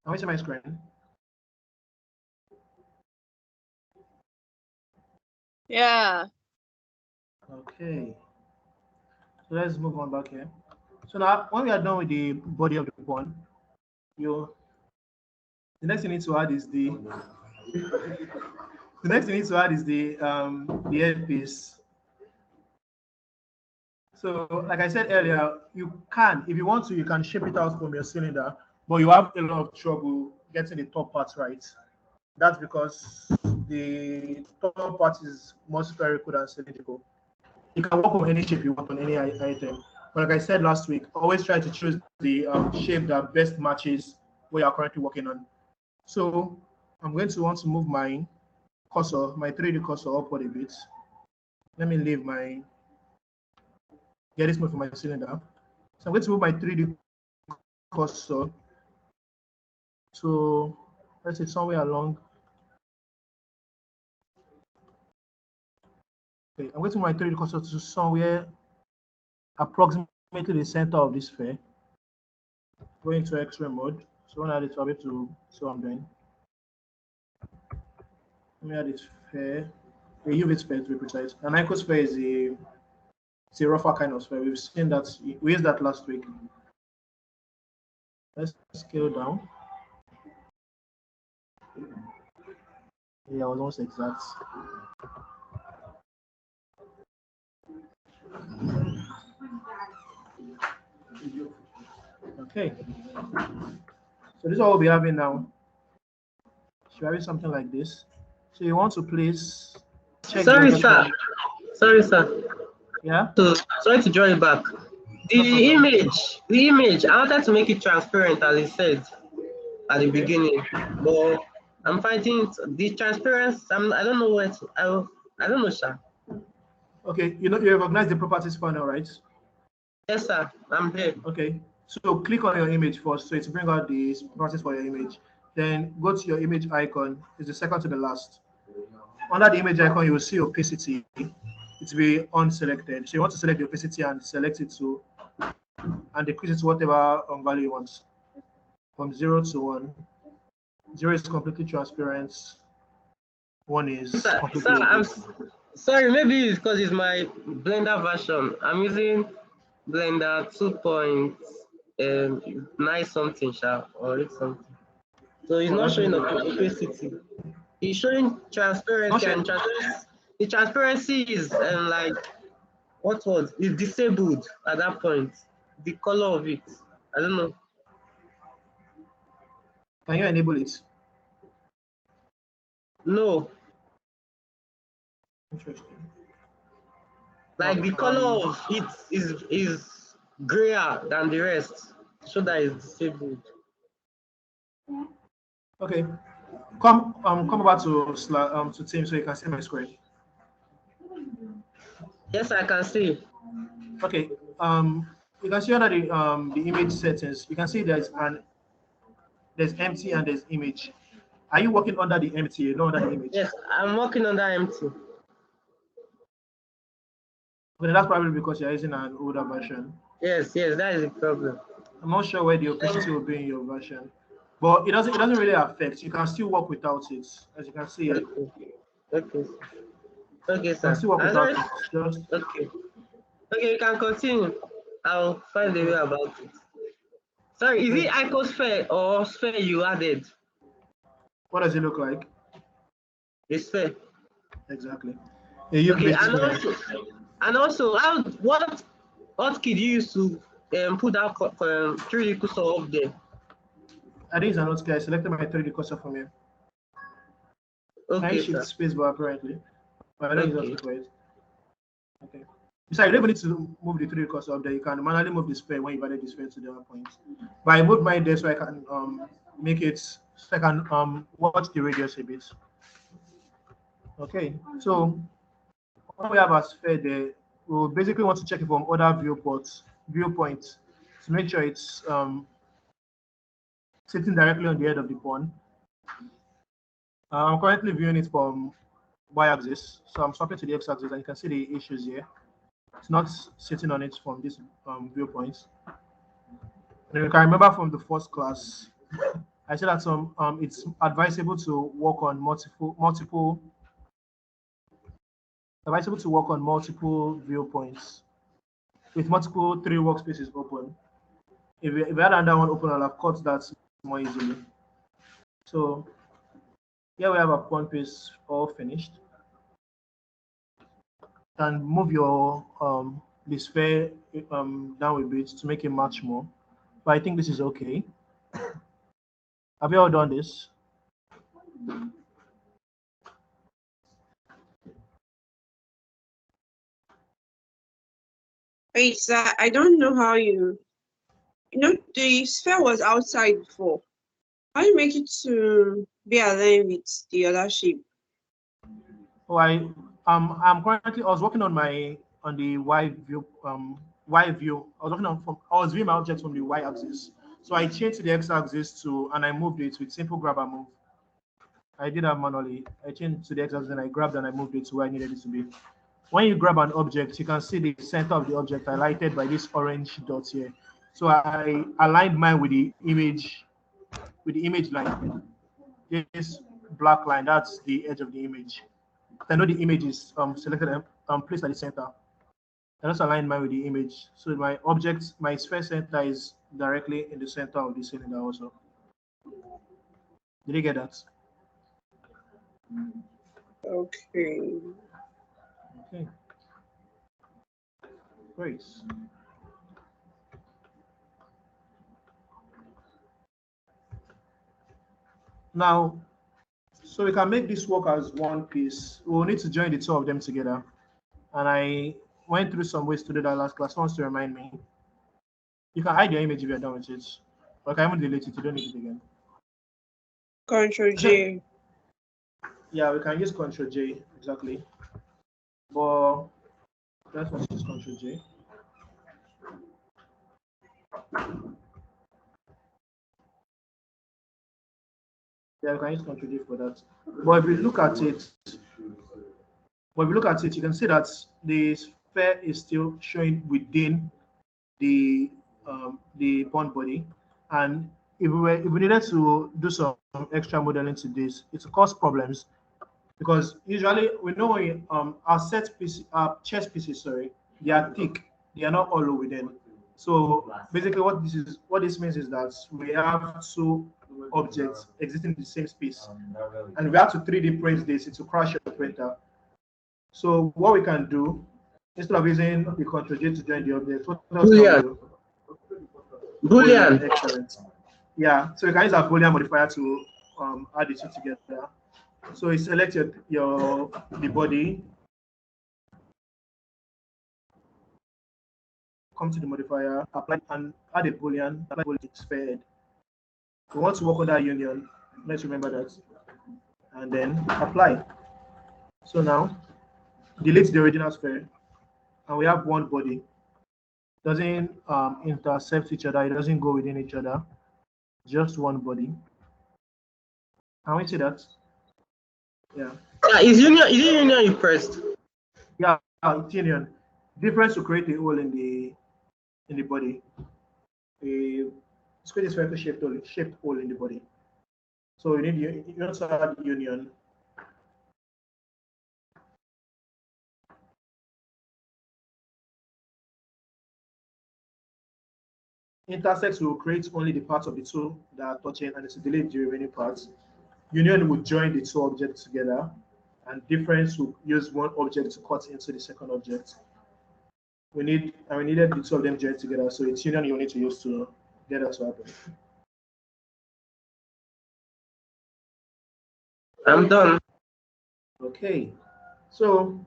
Can we see my screen? Yeah. Okay. So let's move on back here. So now, when we are done with the body of the pond, the next thing you need to add is the next thing you need to add is the airpiece. So, like I said earlier, you can, if you want to, you can shape it out from your cylinder, but you have a lot of trouble getting the top part right. That's because the top part is more spherical than cylindrical. You can work on any shape you want on any item. But like I said last week, always try to choose the shape that best matches what you're currently working on. So I'm going to want to move my cursor, my 3D cursor upward a bit. Let me leave my, get this move for my cylinder. So I'm going to move my 3D cursor to, let's say, somewhere along. Okay, I'm going to move my 3D cursor to somewhere approximately the center of this sphere. Go into X-ray mode. So when I add it, I'll be able to see what I'm doing. Let me add this sphere, a UV sphere to be precise. An icosphere is a rougher kind of sphere. We've seen that, we used that last week. Let's scale down. Yeah, I was almost exact. Okay. So this is what we'll be having now. Should I have something like this? So you want to place. Sorry, sir. Sorry, sir. Yeah. So sorry to draw it back. The image, I wanted to make it transparent as it said at the beginning, but I'm finding the transparency. I don't know what I don't know, sir. Okay, you recognize the properties panel, right? Yes, sir. I'm here. Okay, so click on your image first, so it's bring out the properties for your image. Then go to your image icon. It's the second to the last. Under the image icon, you will see opacity. It will be unselected. So you want to select the opacity and select it to, and decrease it to whatever value you want, from 0 to 1. 0 is completely transparent. 1 is completely. Sir, I'm sorry. Maybe it's because it's my Blender version. I'm using Blender 2.9 something, sharp or 8 something. So it's not showing opacity. It's showing transparency, and the transparency is like what was is disabled at that point. The color of it, I don't know. Can you enable it? No. Interesting. Like the color of it is grayer than the rest, so that is disabled. Okay, come over to team so you can see my screen. Yes, I can see. Okay, you can see under the image settings. You can see there's empty and there's image. Are you working under the empty, not under the image? Yes, I'm working under empty. But that's probably because you're using an older version. Yes, that is the problem. I'm not sure where the opacity will be in your version, but it doesn't really affect. You can still work without it, as you can see. Okay, sir. You can still work without it. Just okay, you can continue. I'll find a way about it. Sorry, is it icosphere or sphere you added? What does it look like? A sphere. Exactly. Okay, and also, what key do you use to put that 3D cursor up there? I think it's an hotkey. I selected my 3D cursor from here. Okay, shift spacebar apparently, but I don't use that for it. Okay. Besides, you don't need to move the 3D cursor up there. You can manually move the sphere when you added the sphere to the other point. But I moved mine there so I can make it so I can watch the radius a bit. Okay, so when we have a sphere there, we'll basically want to check it from other viewpoints to make sure it's sitting directly on the head of the pond. I'm currently viewing it from y-axis, so I'm swapping to the x-axis, and you can see the issues here. It's not sitting on it from this viewpoint. And you can remember from the first class, I said that it's advisable to work on multiple viewpoints with multiple 3 workspaces open. If we had another one open, I'll have cut that more easily. So here we have a one piece all finished. And move your the sphere down a bit to make it match more. But I think this is okay. Have you all done this? Wait, sir, I don't know how you know, the sphere was outside before. How do you make it to be aligned with the other shape? Oh, I'm currently I was working on the Y view Y view. I was viewing my object from the Y axis. So I changed to the X axis and I moved it with simple grab and move. I did that manually. I changed to the X axis and I grabbed and I moved it to where I needed it to be. When you grab an object, you can see the center of the object highlighted by this orange dot here. So I aligned mine with the image line. This black line, that's the edge of the image. I know the image is selected and placed at the center. I just align mine with the image. So my sphere center is directly in the center of the cylinder also. Did you get that? Okay. Okay. Great. Now, so we can make this work as one piece. We'll need to join the two of them together. And I went through some ways to do that last class. Wants to remind me. You can hide your image if you're done with it. But I can even delete it. You don't need it again. Control J. Yeah, we can use Control J, exactly. But let's use Control J. Yeah, we can use Control J for that. But if we look at it, you can see that the sphere is still showing within the bond body. And if we needed to do some extra modeling to this, it will cause problems because usually we know our chess pieces, sorry, they are thick, they are not hollow within. So basically what this means is that we have two objects existing in the same space and we have to 3D print this, it will crash your printer. So what we can do, instead of using the Ctrl J to join the object, what else can we do? Boolean. Excellent. Yeah, so you can use a Boolean modifier to add the two together. So you select the body, come to the modifier, apply and add a Boolean, apply Boolean sphere head. We want to work on that union. Let's remember that. And then apply. So now delete the original sphere, and we have one body. Doesn't intercept each other, it doesn't go within each other, just one body. Can we see that? Yeah. Is it union you pressed? Yeah, it's union. Difference to create a hole in the body. It's create a spherical shaped hole in the body. So you also add union. Intersects will create only the parts of the two that are touching and it's delete the remaining parts. Union will join the two objects together, and difference will use one object to cut into the second object. We needed the two of them joined together, so it's union you need to use to get that to happen. I'm done. Okay, so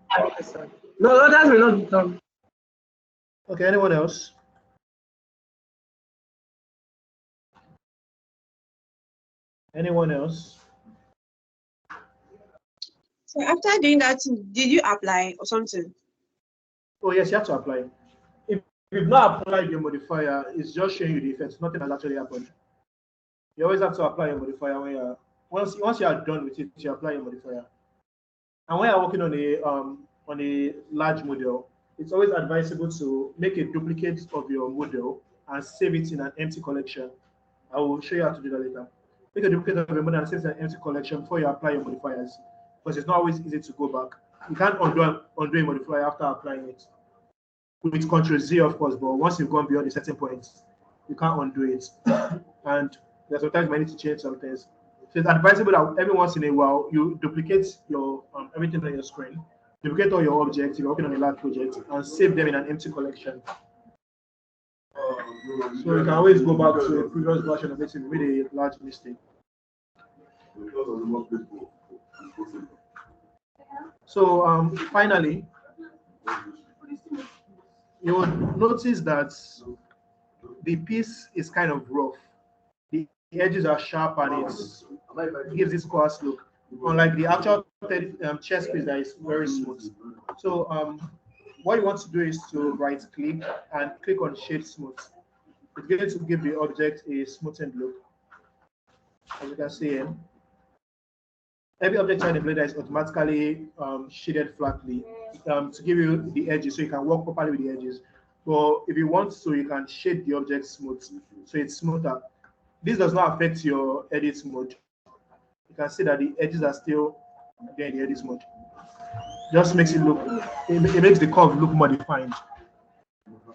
no, others will not be done. Okay, anyone else? Anyone else? So after doing that, did you apply or something? Oh yes, you have to apply. If you've not applied your modifier, it's just showing you the effects. Nothing has actually happened. You always have to apply your modifier when once you are done with it, you apply your modifier. And when you're working on a large model, it's always advisable to make a duplicate of your model and save it in an empty collection. I will show you how to do that later. make a duplicate of your model and save an empty collection before you apply your modifiers, because it's not always easy to go back. You can't undo a modifier after applying it with Control Z, of course, but once you've gone beyond a certain point, you can't undo it. And there's sometimes you might need to change some things. So it's advisable that every once in a while you duplicate your everything on your screen, duplicate all your objects if you're working on a large project, and save them in an empty collection. So you can always go back to a previous version of it if you made a large mistake. So finally, you will notice that the piece is kind of rough. The edges are sharp and it gives this coarse look, unlike the actual chess piece that is very smooth. So what you want to do is to right click and click on Shade Smooth. It's going to give the object a smoothened look. As you can see here, every object in the Blender is automatically shaded flatly to give you the edges so you can work properly with the edges. But if you want to, you can shade the object smooth so it's smoother. This does not affect your edit mode. You can see that the edges are still there in the edit mode. Just makes it look, it makes the curve look more defined.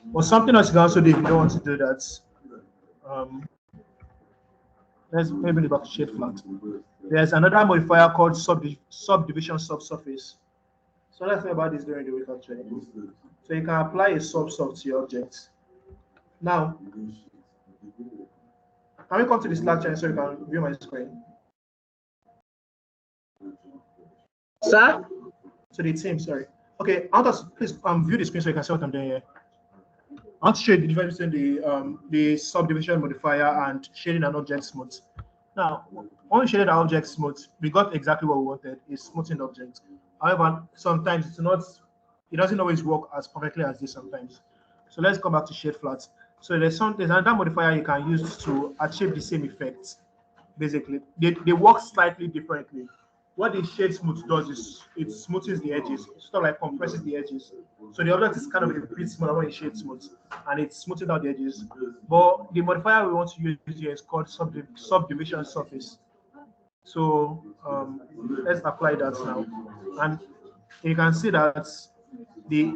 But something else you can also do if you don't want to do that. Let's maybe back to shade flat. There's another modifier called Subdivision Subsurface. So let's think about this during the week actually. So you can apply a sub to your object. Now, can we come to the Slack channel so you can view my screen? Sir? So the team, sorry. Okay, I want to please view the screen so you can see what I'm doing here. I want to show you the difference between the subdivision modifier and shading an object smooth. Now, when we shaded our object smooth, we got exactly what we wanted, a smoothened object. However, sometimes it doesn't always work as perfectly as this sometimes. So let's come back to shade flat. So there's another modifier you can use to achieve the same effect. Basically, they work slightly differently. What the shade smooth does is it smooths the edges, sort of like compresses the edges. So the object is kind of a bit smaller when it's shade smooth, and it smooths out the edges. But the modifier we want to use here is called Subdivision Surface. So let's apply that now, and you can see that the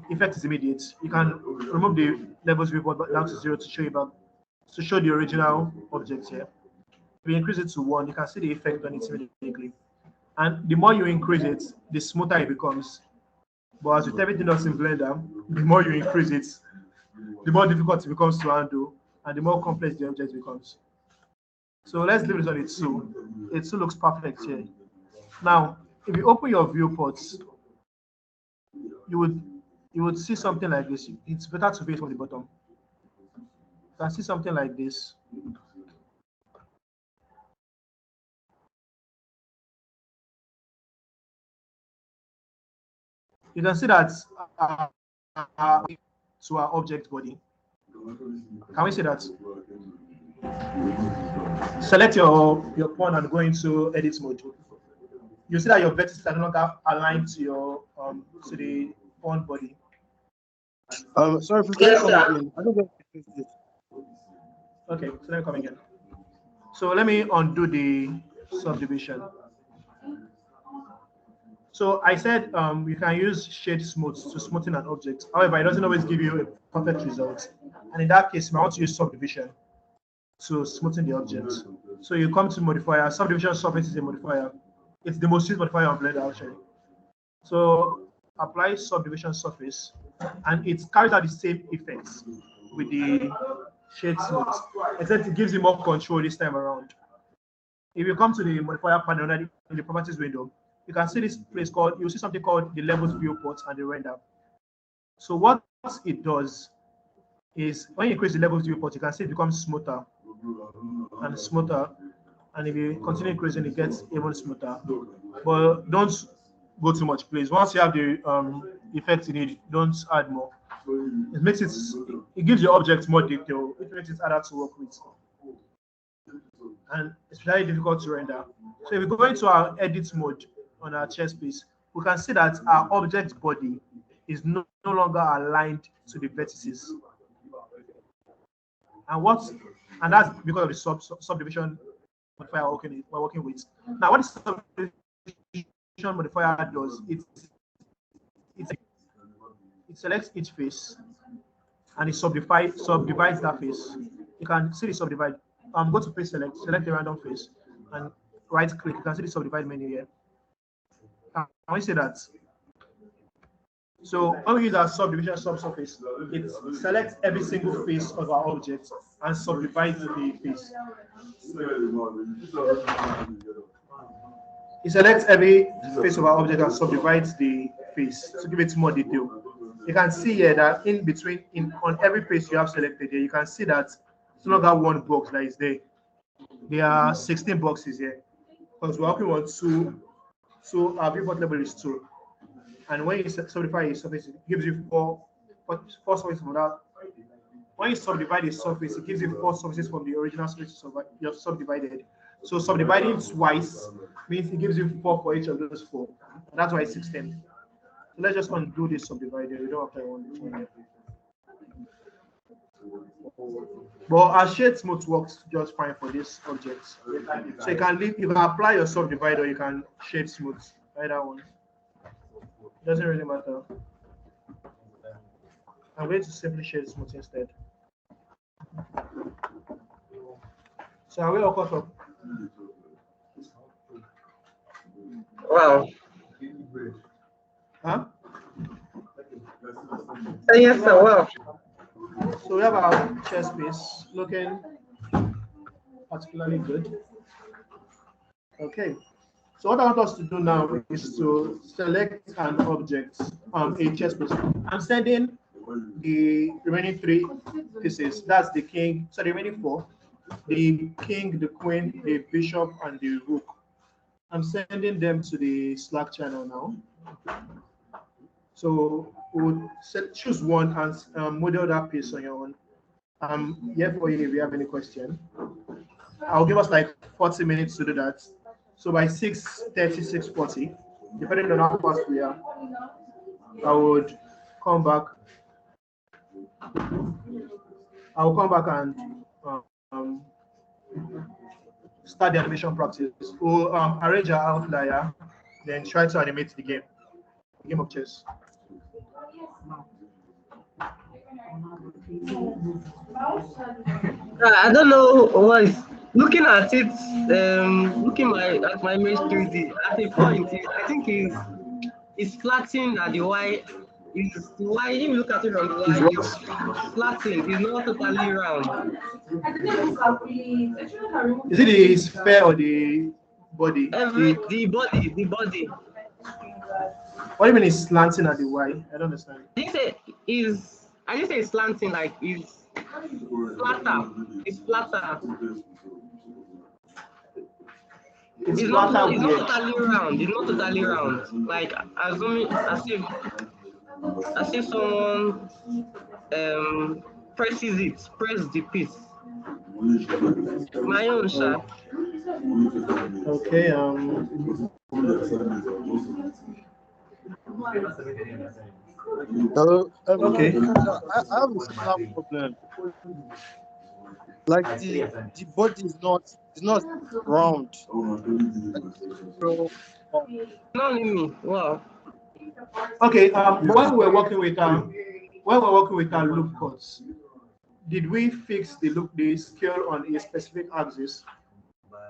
effect is immediate. You can remove the levels viewport down to 0 to show you back, to show the original object here. If you increase it to 1, you can see the effect on it immediately. And the more you increase it, the smoother it becomes. But as with everything else in Blender, the more you increase it, the more difficult it becomes to handle, and the more complex the object becomes. So let's leave this on its 2. It 2 looks perfect here. Now, if you open your viewports, you would see something like this. It's better to face from the bottom. You can see something like this. You can see that to our object body. Can we see that? Select your pawn and go into edit mode. You see that your vertices are no longer aligned to your to the pawn body. Sorry for Yes, coming sir. again. I don't get it. Okay, so let me come again. So let me undo the subdivision. So I said you can use shade smooth to smoothen an object. However, it doesn't always give you a perfect result. And in that case, I want to use subdivision to smoothen the object. So you come to modifier. Subdivision surface is a modifier. It's the most used modifier on Blender actually. So apply subdivision surface, and it carries out the same effects with the shade smooth, except it gives you more control this time around. If you come to the modifier panel in the properties window, you can see this place called, you'll see something called the levels viewport and the render. So what it does is when you increase the levels viewport, you can see it becomes smoother and smoother. And if you continue increasing, it gets even smoother. But don't go too much, please. Once you have the effect you need, don't add more. It makes it gives your object more detail. It makes it harder to work with, and it's very difficult to render. So if we go into our edit mode on our chess piece, we can see that our object body is no longer aligned to the vertices. And that's because of the subdivision modifier we're working with. Now, what the subdivision modifier does, it selects each face and it subdivides that face. You can see the subdivide. Go to face select the random face, and right click. You can see the subdivide menu here. Can we see that? So when we use our subdivision subsurface, it selects every single face of our object and subdivides the face. It selects every face of our object and subdivides the face to give it more detail. You can see here that in between, on every face you have selected here, you can see that it's no longer one box that is there. There are 16 boxes here because we're working on 2. So our viewport level is 2. And when you subdivide a surface, it gives you four surfaces from that. When you subdivide a surface, it gives you 4 surfaces from the original surface you have subdivided. So subdividing twice means it gives you 4 for each of those 4. And that's why it's 16. So let's just undo this subdivider. We don't have to undo it. But our shade smooth works just fine for this object. So you can apply your subdivider, you can shade smooth. Either one. Doesn't really matter. I'm going to simply shade smooth instead. So are we all caught up? Wow. Huh? Yes, sir. Wow. So we have our chest piece looking particularly good. Okay. So what I want us to do now is to select an object, a chess piece. I'm sending the remaining 3 pieces. That's the king. So the remaining 4: the king, the queen, the bishop, and the rook. I'm sending them to the Slack channel now. So we'll choose one and model that piece on your own. Here for you if you have any question. I'll give us like 40 minutes to do that. So by 6:30, 6:40, depending on how fast we are, I would come back. I'll come back and start the animation practice. We'll arrange our outlier, then try to animate the game of chess. I don't know what is looking at it. Looking at my image 3D at a point, I think it's flattening at the Y. Is the Y? If you look at it from the Y, it's flattening. It's not totally round. Is it the sphere or the body? The body. What do you mean it's slanting at the Y? I don't understand. I didn't say it's slanting, like it's flatter. It's flatter. It's not totally round. It's not totally round. Like assuming as if someone press the piece. My own shot. Okay. Okay. I have a similar problem. Like the body is not round. So, Not me. Wow. Okay. When we're working with our loop cuts, did we fix the scale on a specific axis?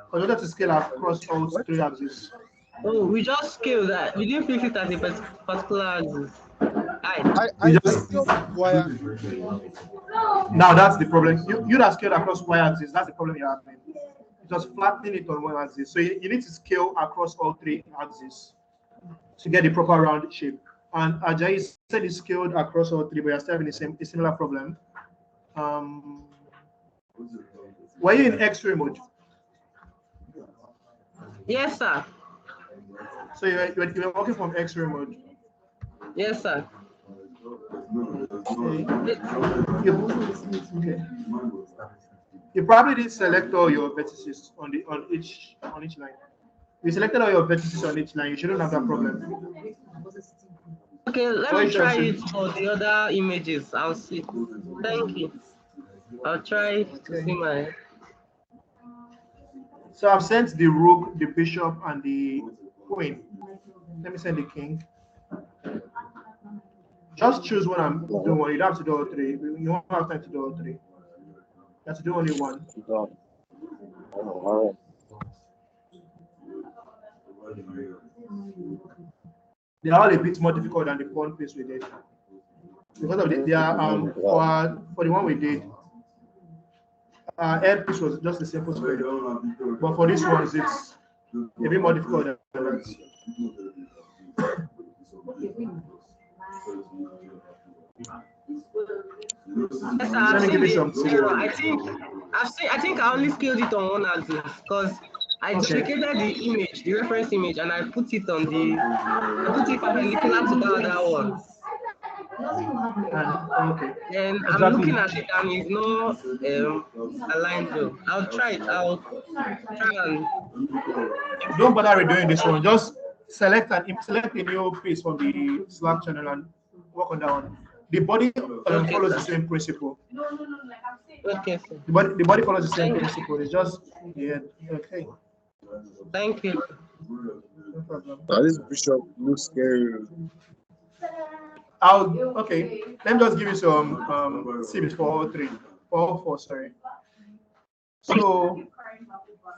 Because we have to scale across all 3 axes. Oh, we just scaled that. We didn't fix it as a particular axis. I scaled wire. Now that's the problem. You that scaled across Y axis, that's the problem you're having. Just flattening it on one axis. So you need to scale across all 3 axes to get the proper round shape. And Ajayi said it's scaled across all 3, but you're still having a similar problem. Were you in X-ray mode? Yes, sir. So you're working from X-ray mode? Yes, sir. Okay. You probably did select all your vertices on each line. You selected all your vertices on each line. You shouldn't have that problem. Okay, let me try it for the other images. I'll see. Thank you. I'll try to see my. So I've sent the rook, the bishop, and the queen. Let me send the king. Just choose when I'm doing one. You don't have to do all three. You don't have time to do all three. You have to do only one. All right. They are all a bit more difficult than the pawn piece we did. Because of they are for the one we did, air piece was just a simple square. But for this one, it's a bit more difficult than that. Yes, Let I've me seen give you the some error. I think I only scaled it on one axis because I duplicated the image, the reference image, and I put it perpendicular to the other one. Okay. And I'm looking at it and it's not aligned though. I'll try it. I'll try and Don't bother redoing this one. Just select a new piece from the Slack channel and work on that one. The body follows the same principle. okay, sir. The body follows the same principle. It's just yeah. Okay. Thank you. No problem. This bishop looks scary. Okay. Let me just give you some tips for all three, for all four. Sorry. So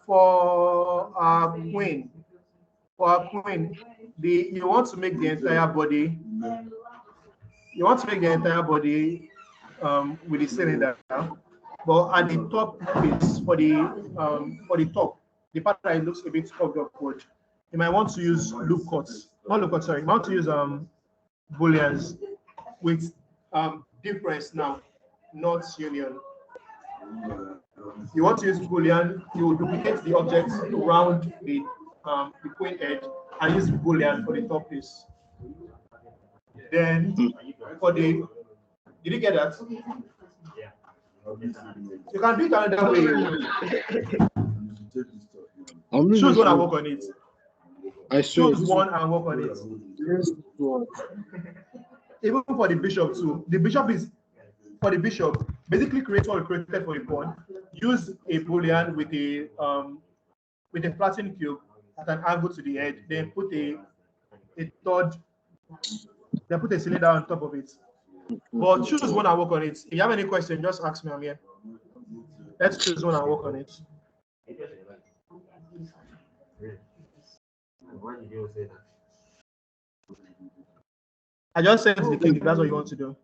for our queen, you want to make the entire body. You want to make the entire body with the cylinder, but at the top piece for the top, the part that it looks a bit curved upward, you might want to use loop cuts. Not loop cuts, sorry. You want to use booleans with difference now, not union. You want to use boolean, you duplicate the object around the queen edge and use boolean for the top piece. Then for the did you get that? You can do it another way. Choose one and work on it. I swear. Choose one and work on it. Even for the bishop too. The bishop is for the bishop. Basically, create what we created for a pawn. Use a boolean with a flattened cube at an angle to the head. Then put a third. Then put a cylinder on top of it. But choose one and work on it. If you have any question, just ask me. I'm here. Let's choose one and work on it. Why did you say that? I just sent the king if that's what you want to do.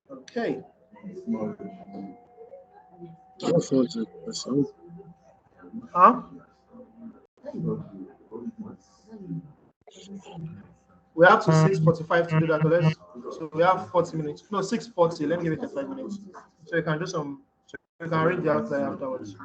Okay. Huh? We have to 6:45 to do that. So we have 40 minutes. No, 6:40. Let me give it 5 minutes. So you can do some. So you can read the outline afterwards.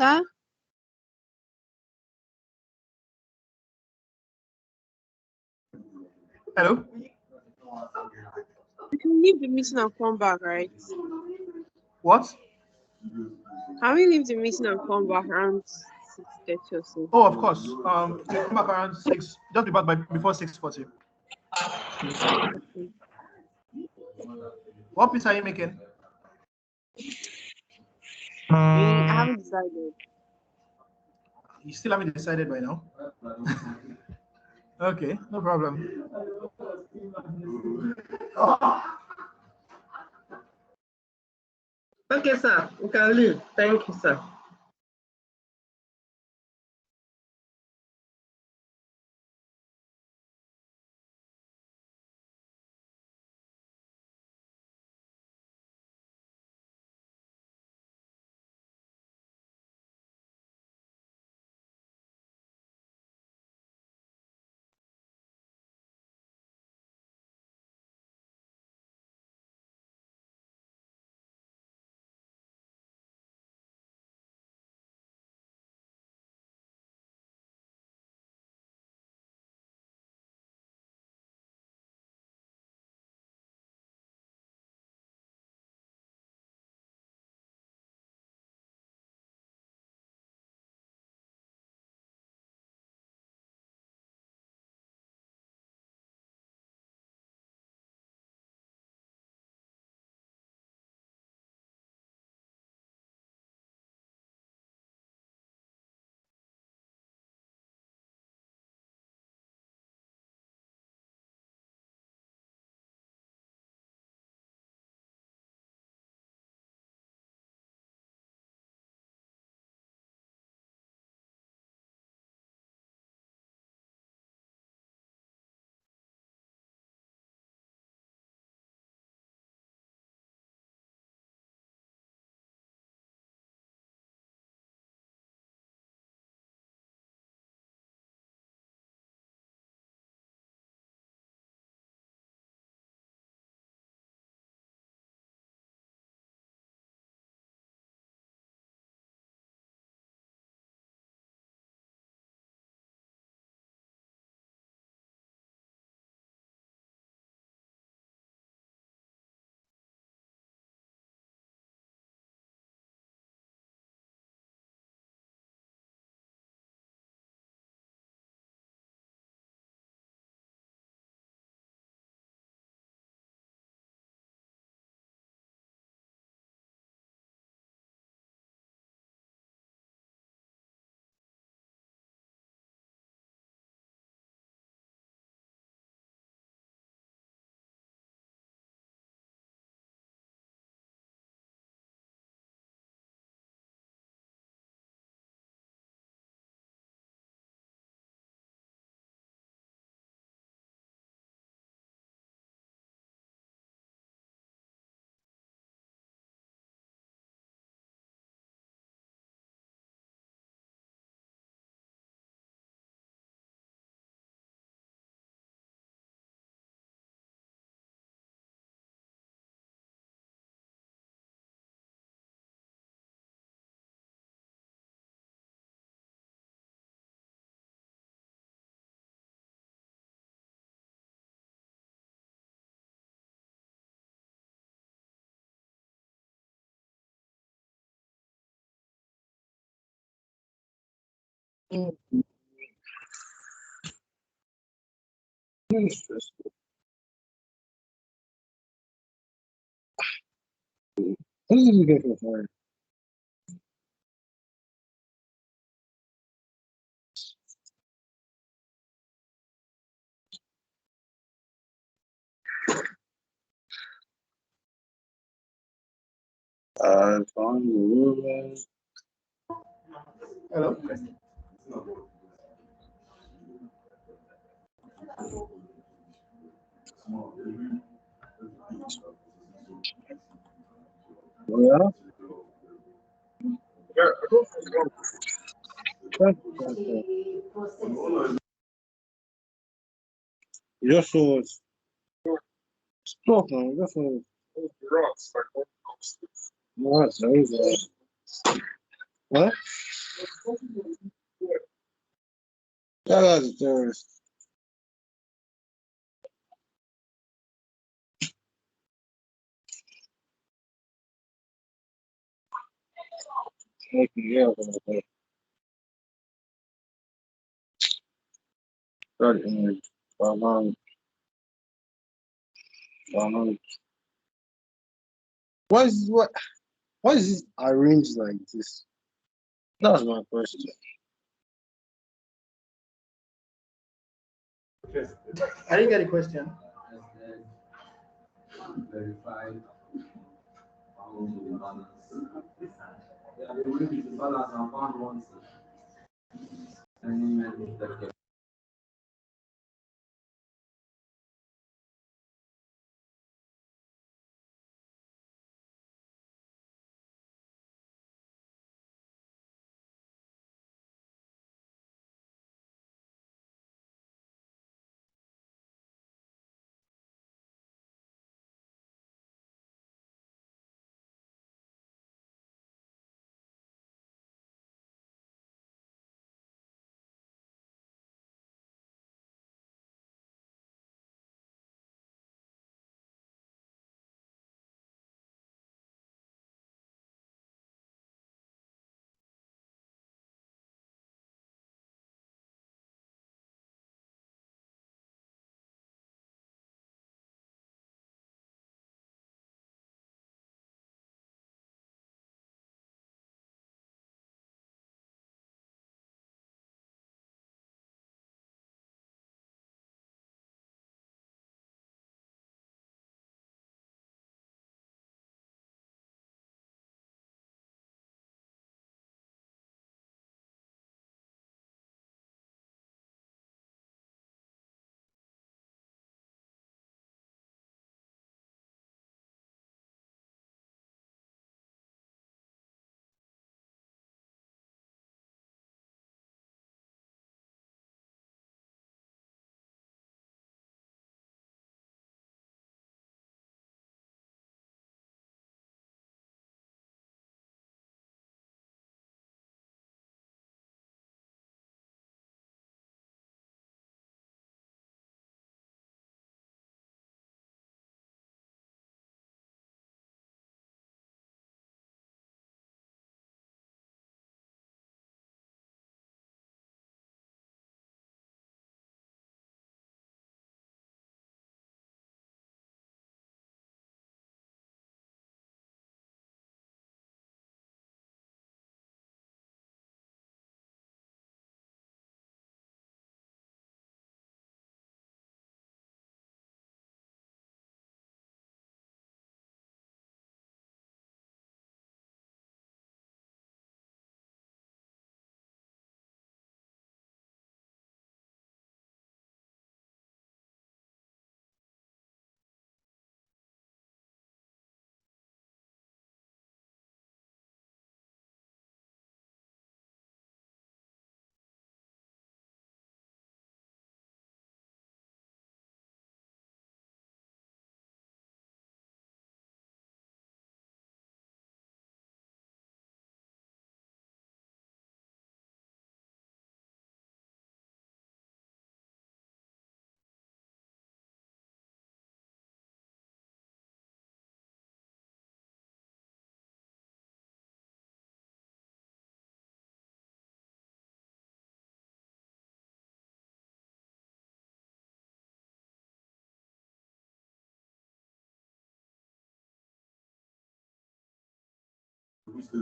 Sir? Hello? We can leave the meeting and come back, right? What? Can we leave the meeting and come back around 6:30 or so? Oh, of course. You come back around 6, just be back before 6:40. What piece are you making? I haven't decided. You still haven't decided by now? Okay, no problem. Okay, sir. You can leave. Thank you, sir. What did you get for? I found the woman. Hello? Yeah. Just was stop man. Just was. What? What? That guy's a terrorist. Yeah, that image. What? Why is this arranged like this? That's my question. I didn't get the question. Verify found the balance. Yeah, they will be the balance and found once. And then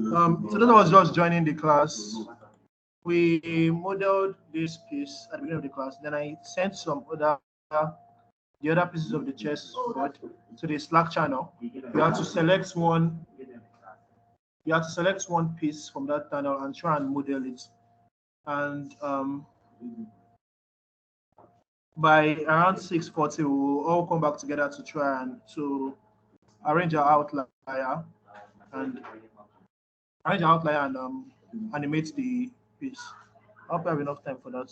So that was just joining the class. We modeled this piece at the beginning of the class. Then I sent the other pieces of the chessboard to the Slack channel. You have to select one. You have to select one piece from that channel and try and model it. And by around 6:40, we will all come back together to try and to arrange our outlier and animate the piece. I hope I have enough time for that.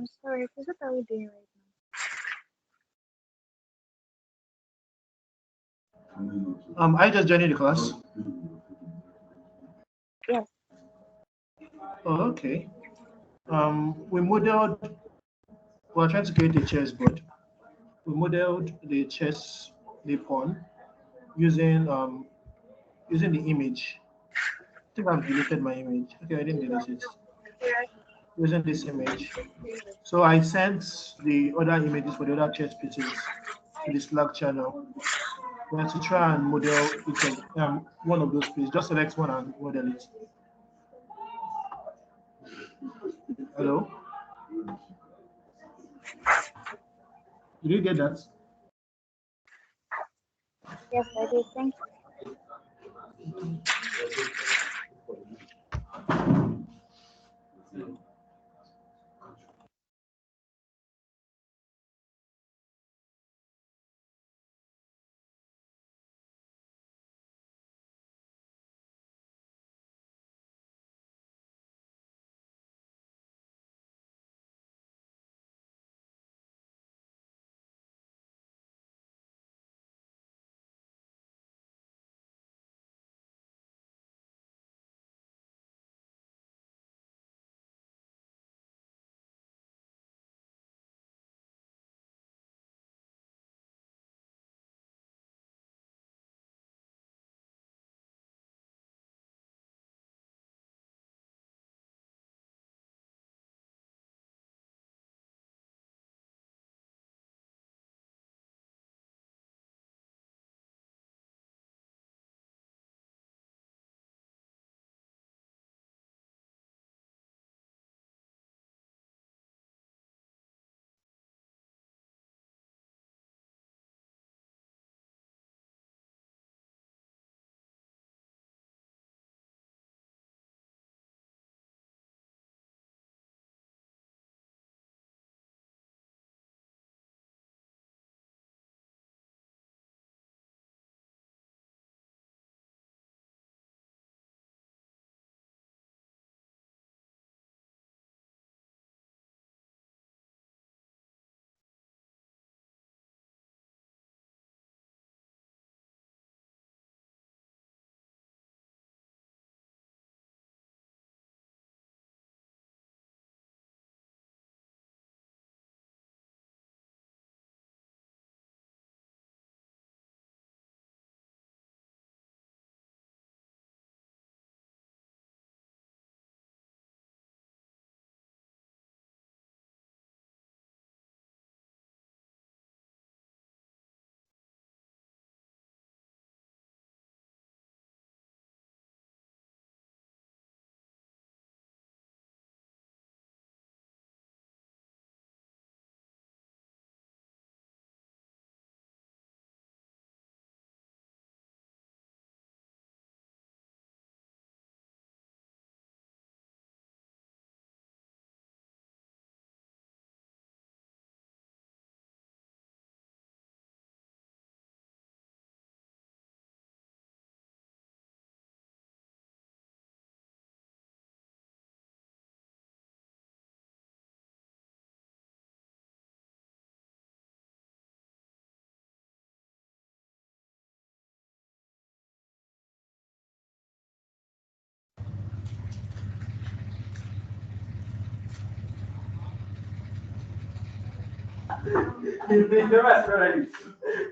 I'm sorry, please, what are we doing right I just joined the class. now? Yes. Oh, okay. We modeled. We're trying to create a chessboard. We modeled the chess, the pawn, using using the image. I think I've deleted my image. Okay, I didn't delete it. Using this image. So I sent the other images for the other chess pieces to the Slack channel. We have to try and model each of one of those pieces. Just select one and model it. Hello? Did you get that? Yes, I did. Thank you. You never experience it.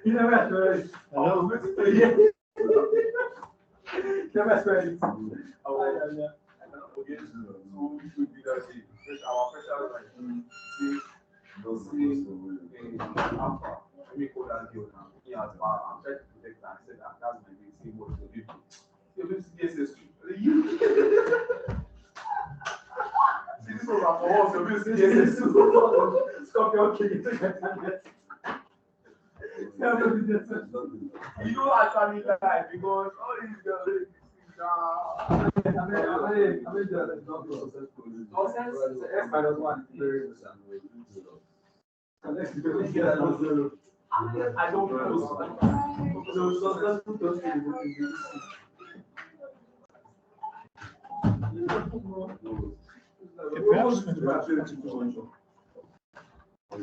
You never experience it. Hello? Never experience it. Okay, so we should be that thing. Our pressure is like, see, alpha. Let me call that deal now. He has power. I'm trying to protect that. I said that. That's my big thing. What to do? You see this was our horse. You're going to CSS. Scorpion King. You don't actually lie because all these girls, I don't know. My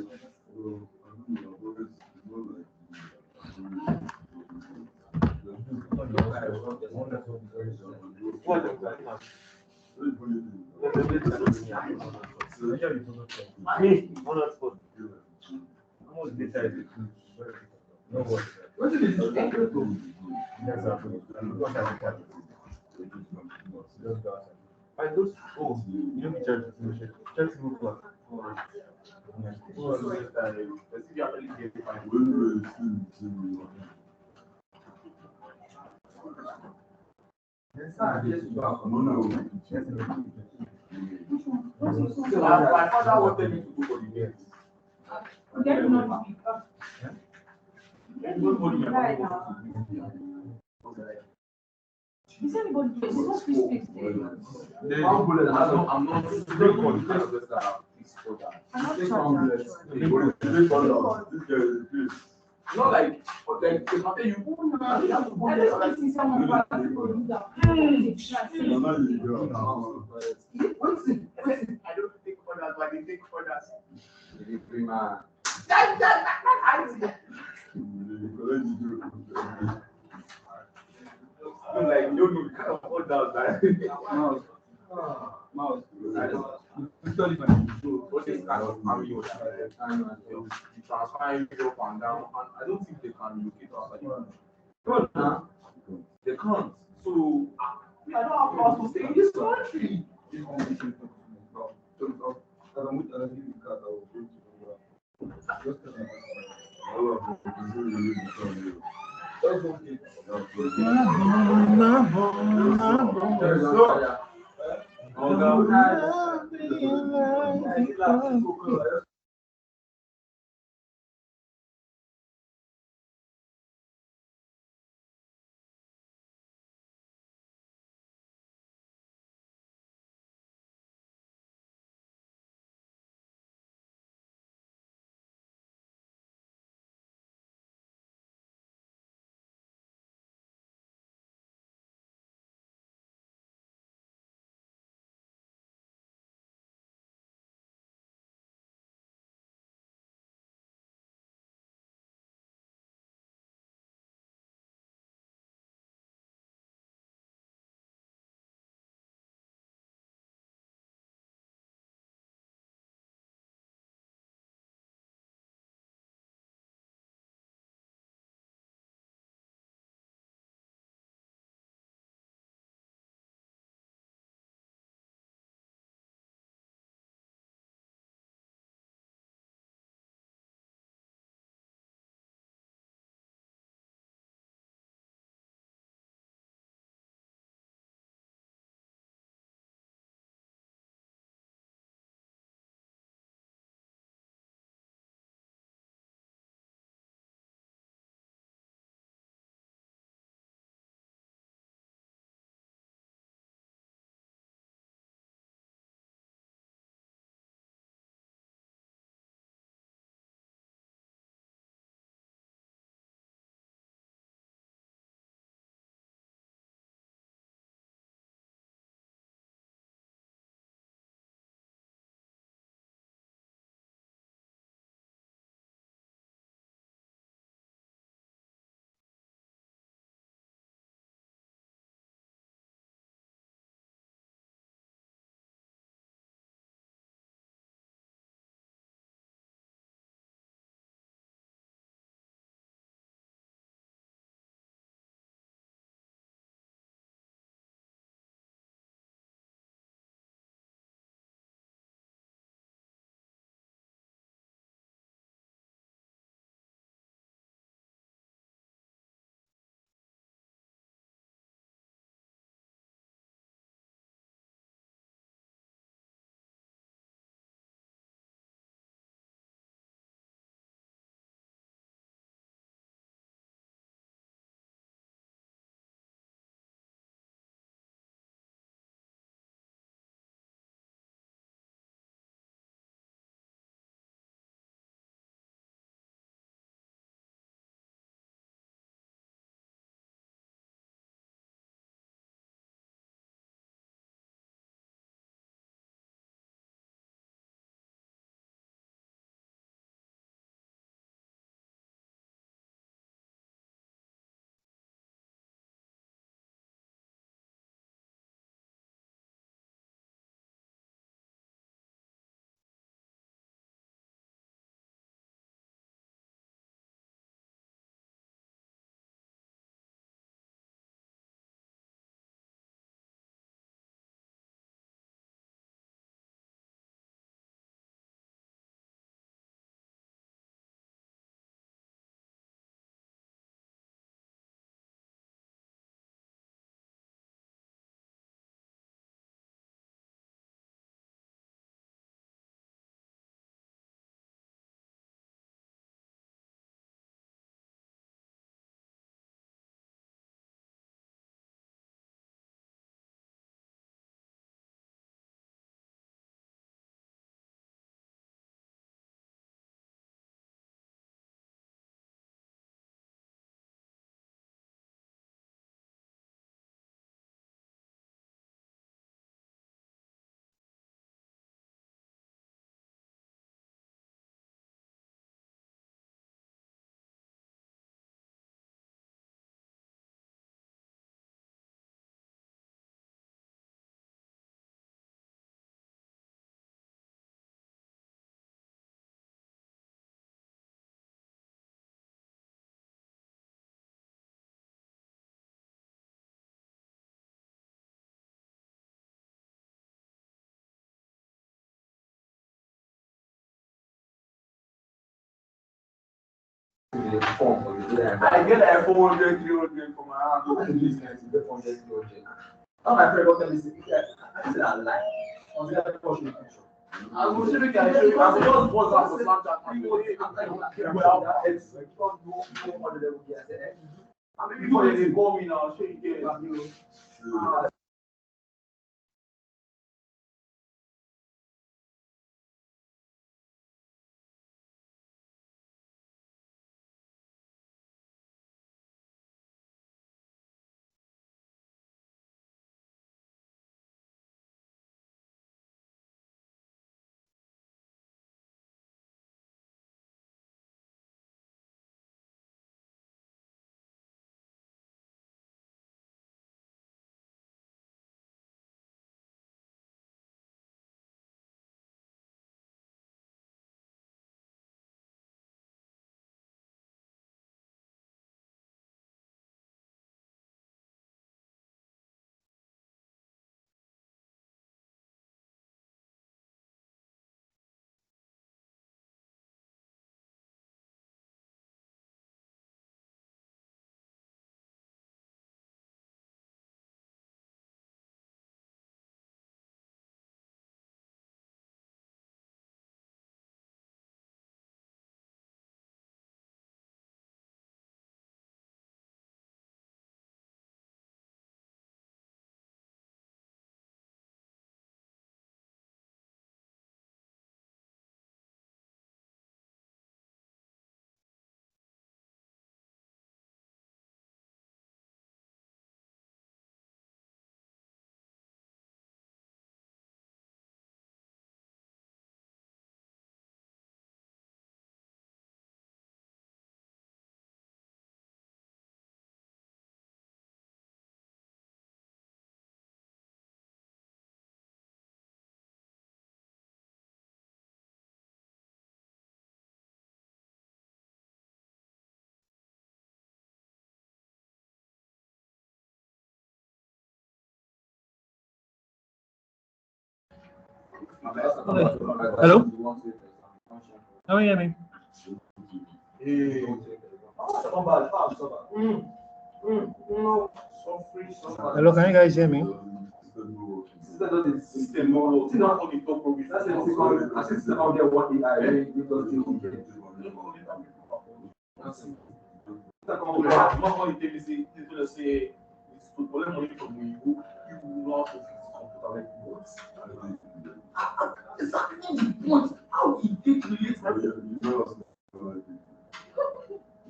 father wanted me to go for the game. I'm not not like they can tell you. I don't take orders, but they take orders. Like you don't know the kind of orders that. Mouse. What is kind of army or you transfer it up and down, and I don't think they can locate outside the country. They can't. So I don't have power to stay in this country. get like 400, 300 for my hand. How do you get 400, 300? How my friend got me say, I said I lie. I was like, I will show you guys. I will just pause out for Snapchat. I'm before they call me now, show you guys. Hello? How are you hear me? Hello, can you guys hear me? How he did relate my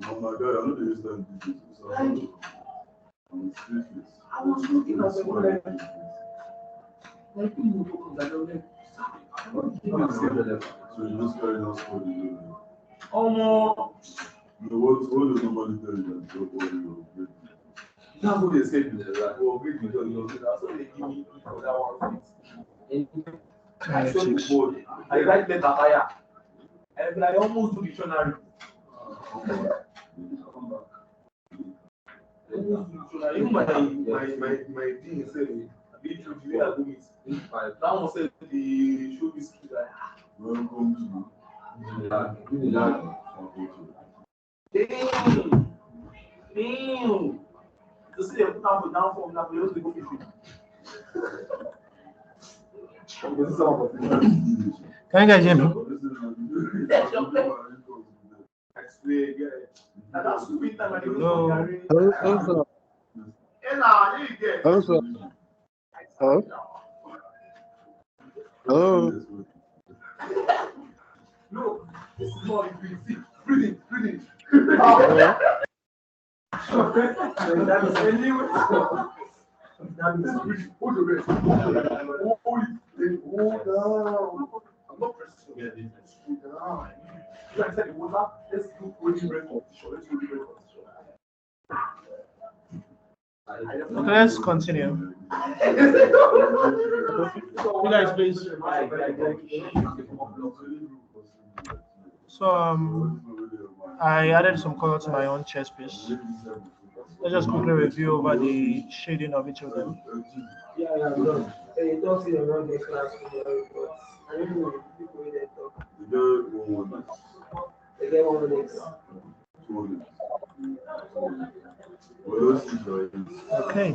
Oh my God, I don't understand this. I was looking at the like people who like, So you just carry us for the what does somebody tell you that job or you that's what they said to the like, oh, great because you that's what they give me for that one. I saw the board. I write letter higher. And I almost do dictionary. Even my thing said, that one said the show is welcome to damn. To see them put down for that, we also go fishing. Can you guys hear me? Hello. Hello. Hello. Hello. Hello. No, this is not breathing. Breathing. That is anyway. That is hold the rest. Hold down. I'm not pressing. Hold down. Like I said, the water, let's do holding rest position. Let's do the rest position. Okay, let's continue. You guys, please. So I added some color to my own chess piece. Let's just quickly review over the shading of each of them. Yeah, no. You don't see the wrong class, but I don't know if people will talk. They get 1 minute. Okay.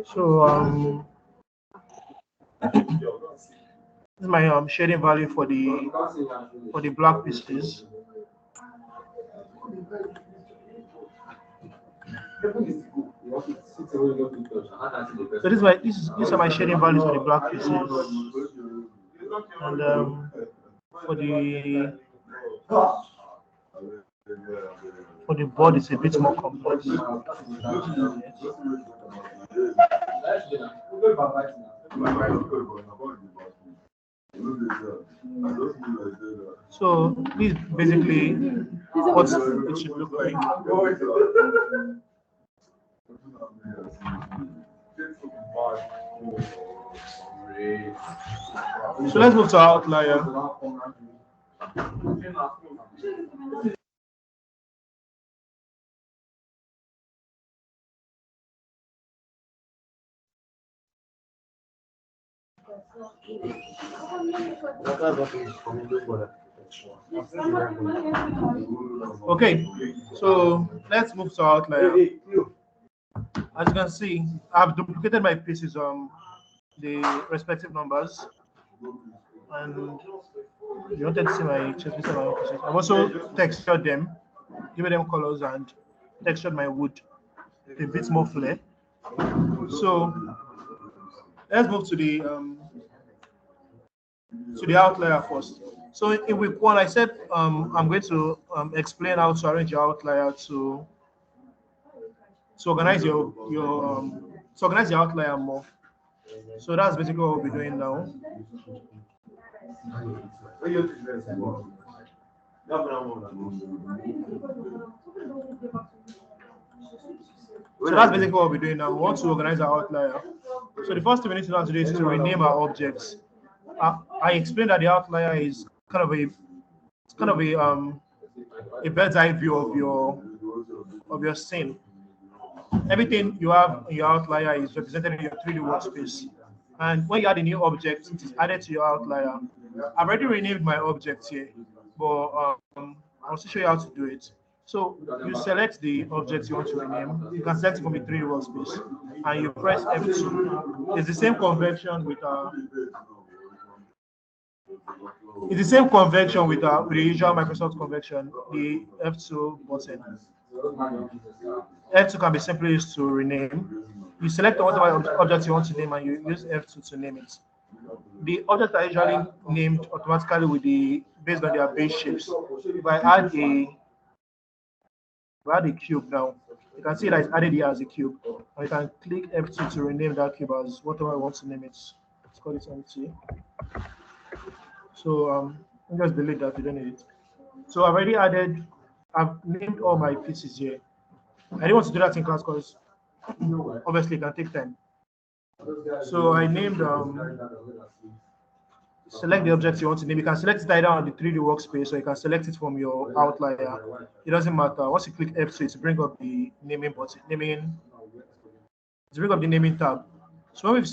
So this is my shading value for the black pieces. So these are my shading values for the black pieces, and for the board it's a bit more complex. So this is basically what it should look like. So let's move to our outlier. Okay, so let's move to our outlier. As you can see, I've duplicated my pieces on the respective numbers, and you wanted to see my checklist of my pieces. I've also textured them, given them colors, and textured my wood a bit more flare. So let's move to the outlier first. So in week one, I said I'm going to explain how to arrange your outlier to organize to organize your outlier more. So that's basically what we'll be doing now. So that's basically what we're doing now. We want to organize our outlier. So the first thing we need to know how to do is to rename our objects. I explained that the outlier is kind of a bird's eye view of your scene. Everything you have in your outlier is represented in your 3D workspace. And when you add a new object, it is added to your outlier. I've already renamed my object here, but I'll still show you how to do it. So you select the object you want to rename. You can select it from the 3D workspace, and you press F2. It's the same convention with the usual Microsoft convention, the F2 button. F2 can be simply used to rename. You select whatever object you want to name, and you use F2 to name it. The objects are usually named automatically based on their base shapes. If I add a cube now, you can see that it's added here as a cube. And you can click F2 to rename that cube as whatever I want to name it. Let's call it empty. So I'll just delete that, you don't need it. So I've named all my pieces here. I didn't want to do that in class because obviously it can take time. So I named select the object you want to name. You can select it either on the 3D workspace or you can select it from your outlier. It doesn't matter. Once you click F2, it bring up the naming button, bring up the naming tab. So when we've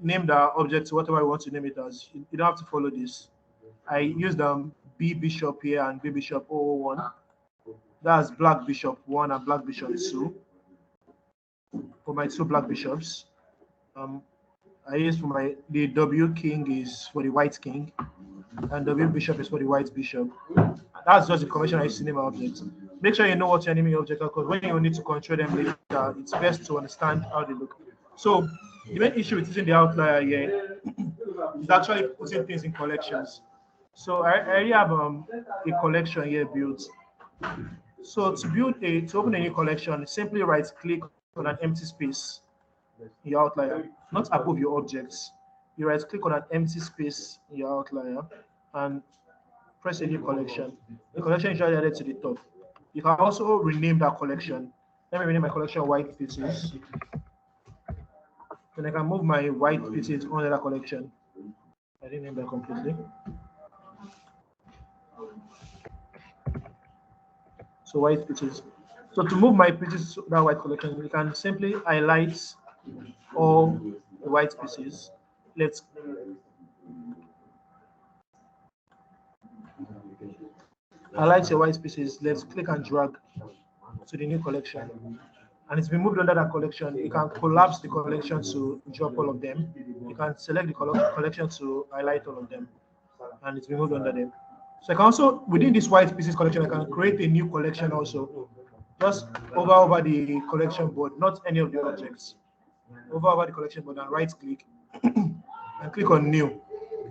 named our object to whatever we want to name it as, you don't have to follow this. I used B bishop here and B bishop 001. That's black bishop 1 and black bishop 2 for my two black bishops. I use for the W king is for the white king, and W bishop is for the white bishop. That's just the convention I used to name my objects. Make sure you know what you're naming your object, because when you need to control them later, it's best to understand how they look. So the main issue with using the outlier here is actually putting things in collections. So I already have a collection here built. So to open a new collection, simply right click on an empty space in your outlier, not above your objects. You right click on an empty space in your outlier and press a new collection. The collection is usually added to the top. You can also rename that collection. Let me rename my collection white pieces. Then I can move my white pieces under that collection. I didn't name that completely. So white pieces. So to move my pieces to that white collection, you can simply highlight all the white pieces. highlight your white spaces. Let's click and drag to the new collection. And it's been moved under that collection. You can collapse the collection to drop all of them. You can select the collection to highlight all of them. And it's been moved under them. So I can also, within this white spaces collection, I can create a new collection also. Just over the collection board, not any of the objects. Over the collection board and right click and click on new.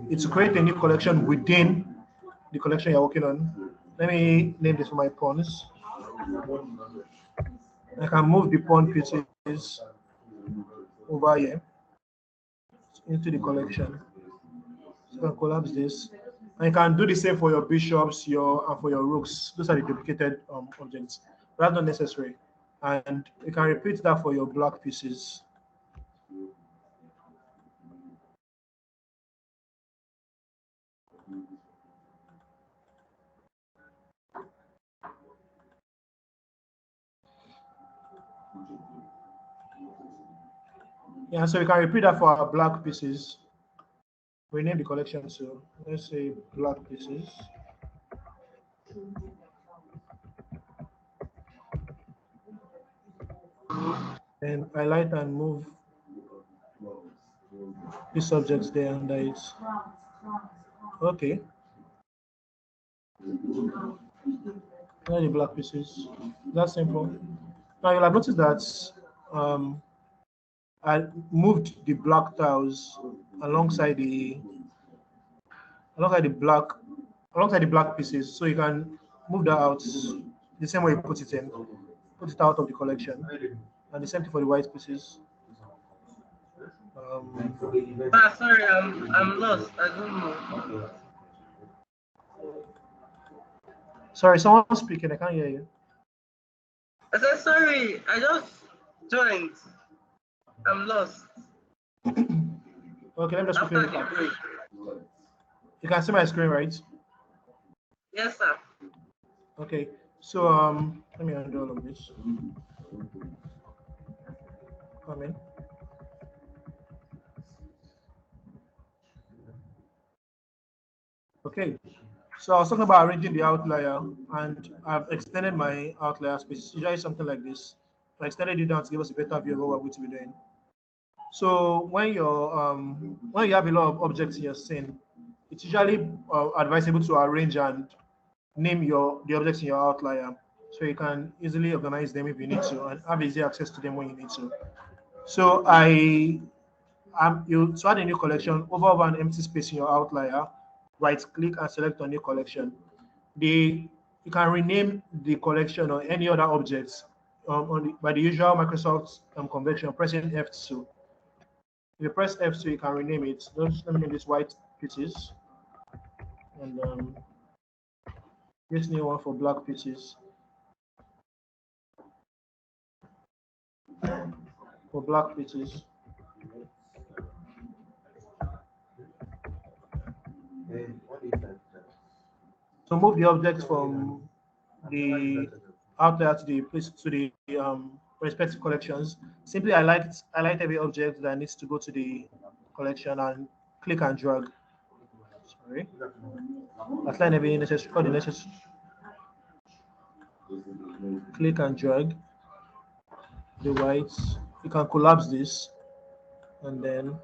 It's to create a new collection within the collection you're working on. Let me name this for my pawns. I can move the pawn pieces over here into the collection. So you can collapse this. And you can do the same for your bishops, and for your rooks. Those are the duplicated objects. But that's not necessary. And you can repeat that for your black pieces. Yeah, so we can repeat that for our black pieces. Rename the collection, so let's say black pieces. And highlight and move the subjects there under it. Okay. Now the black pieces. That's simple. Now you'll have noticed that I moved the black tiles alongside the black pieces, so you can move that out the same way you put it in, put it out of the collection, and the same thing for the white pieces. Sorry, I'm lost. I don't know. Sorry, someone's speaking. I can't hear you. I said sorry. I just joined. I'm lost. Okay, let me just quickly After the break. You can see my screen, right? Yes, sir. Okay, so let me undo all of this. Come in. Okay, so I was talking about arranging the outlier, and I've extended my outlier space. Usually something like this. I extended it down to give us a better view of what we're going to be doing. So when you have a lot of objects in your scene, it's usually advisable to arrange and name the objects in your outlier, so you can easily organize them if you need to and have easy access to them when you need to. So you to add a new collection, over an empty space in your outlier, right click and select a new collection. You can rename the collection or any other objects by the usual Microsoft convention, pressing F2. If you press F2, you can rename it. Just let me name this white pieces, and this new one for black pieces. For black pieces. So move the objects from the outlier to the place to the respective collections. Simply highlight every object that needs to go to the collection and click and drag. Sorry. Outline every necessary all the necessary. Click and drag the whites. You can collapse this and then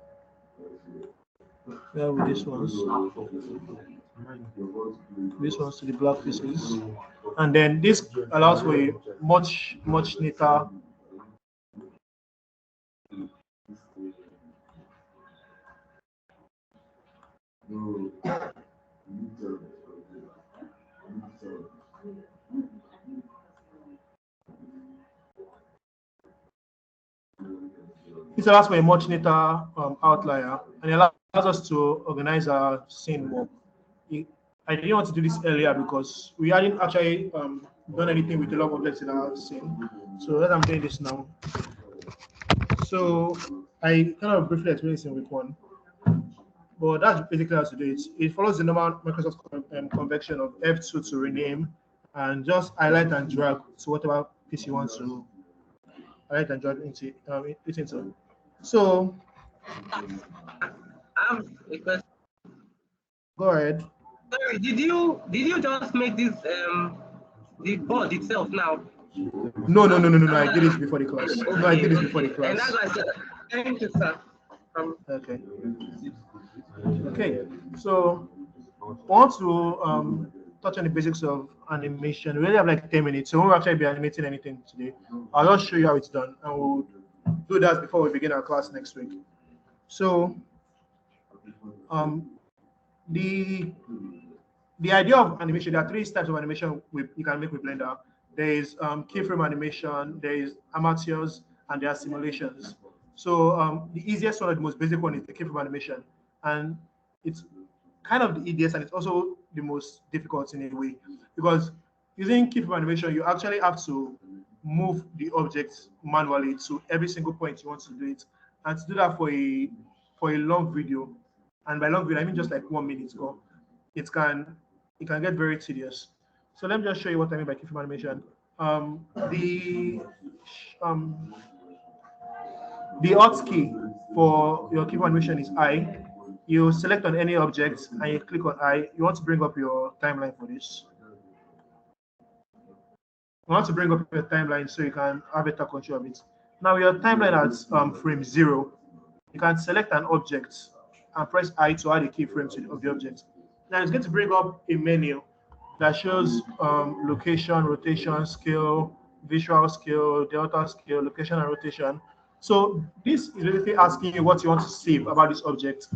where with these ones to the black pieces, and then this allows for a much neater this allows for a much neater outlier, and it allows us to organize our scene more. I didn't want to do this earlier because we hadn't actually done anything with a lot of objects in our scene. So as I'm doing this now, so I kind of briefly explained this in week one, but that's basically how to do it. It follows the normal Microsoft convention of F2 to rename, and just highlight and drag to whatever piece you want to highlight and drag into it into. So I have a question. go ahead. Sorry, did you just make this the board itself now? No. I did it before the class. No, I did it before the And that's class. why I said, thank you, sir. Okay. Okay. So I want to touch on the basics of animation. We only have like 10 minutes, so we won't actually be animating anything today. I'll just show you how it's done, and we'll do that before we begin our class next week. So the idea of animation, there are three types of animation you can make with Blender. There is keyframe animation, there is amateurs, and there are simulations. So the easiest one, or the most basic one, is the keyframe animation, and it's kind of the easiest, and it's also the most difficult in a way, because using keyframe animation, you actually have to move the objects manually to every single point you want to do it, and to do that for a long video, and by long video I mean just like 1 minute, go, it can get very tedious. So let me just show you what I mean by keyframe animation. The Alt key for your keyframe animation is I. You select on any object and you click on I. You want to bring up your timeline for this. You want to bring up your timeline so you can have better control of it. Now your timeline at frame 0, you can select an object and press I to add a keyframe of the object. Now it's going to bring up a menu that shows location, rotation, scale, visual scale, delta scale, location, and rotation. So this is basically asking you what you want to save about this object.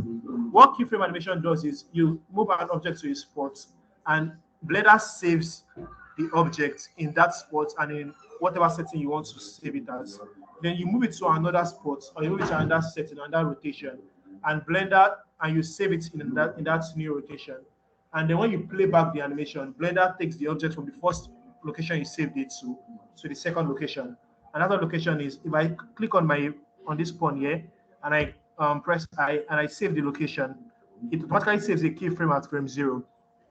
What keyframe animation does is you move an object to a spot, and Blender saves the object in that spot and in whatever setting you want to save it as. Then you move it to another spot, or you move it to another setting, another rotation, and you save it in that new rotation. And then when you play back the animation, Blender takes the object from the first location you saved it to the second location. Another location is, if I click on this pawn here and I press I and I save the location, it automatically saves a keyframe at frame 0.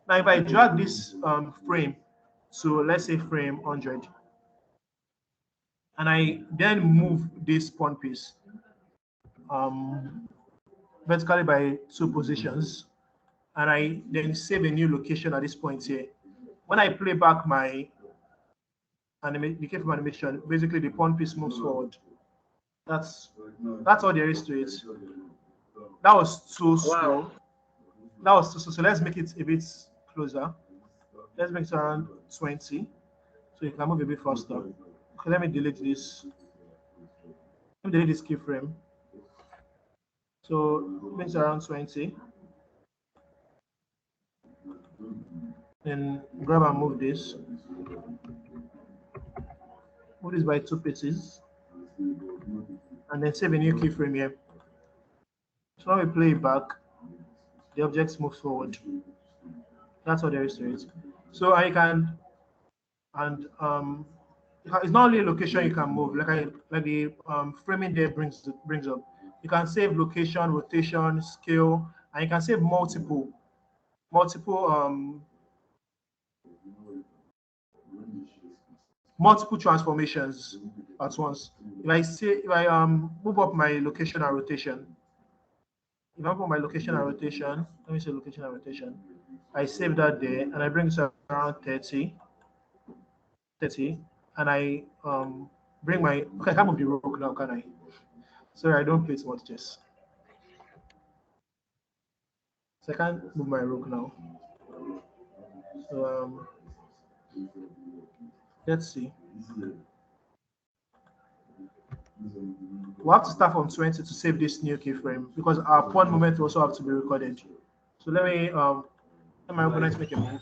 Now if I drag this frame to, let's say, frame 100, and I then move this pawn piece vertically by 2 positions, and I then save a new location at this point here. When I play back the keyframe animation, basically the pawn piece moves forward. That's all there is to it. That was too slow. Wow. That was too slow. So let's make it a bit closer. Let's make it around 20, so you can move a bit faster. Okay, let me delete this. Let me delete this keyframe. So make it around 20. Then grab and move this. Move this by 2 pieces. And then save a new keyframe here. So when we play it back, the objects move forward. That's all there is to it. So I can, and it's not only location you can move, like the framing there brings up. You can save location, rotation, scale, and you can save multiple transformations at once. If I move up my location and rotation, if I put my location and rotation, let me say location and rotation, I save that there and I bring it around 30, and I bring my, okay, I can't move the rook now, can I? Sorry, I don't play too much chess. So I can't move my rook now. So let's see. We have to start from 20 to save this new keyframe because our pawn movement also have to be recorded. So let my opponent make a move.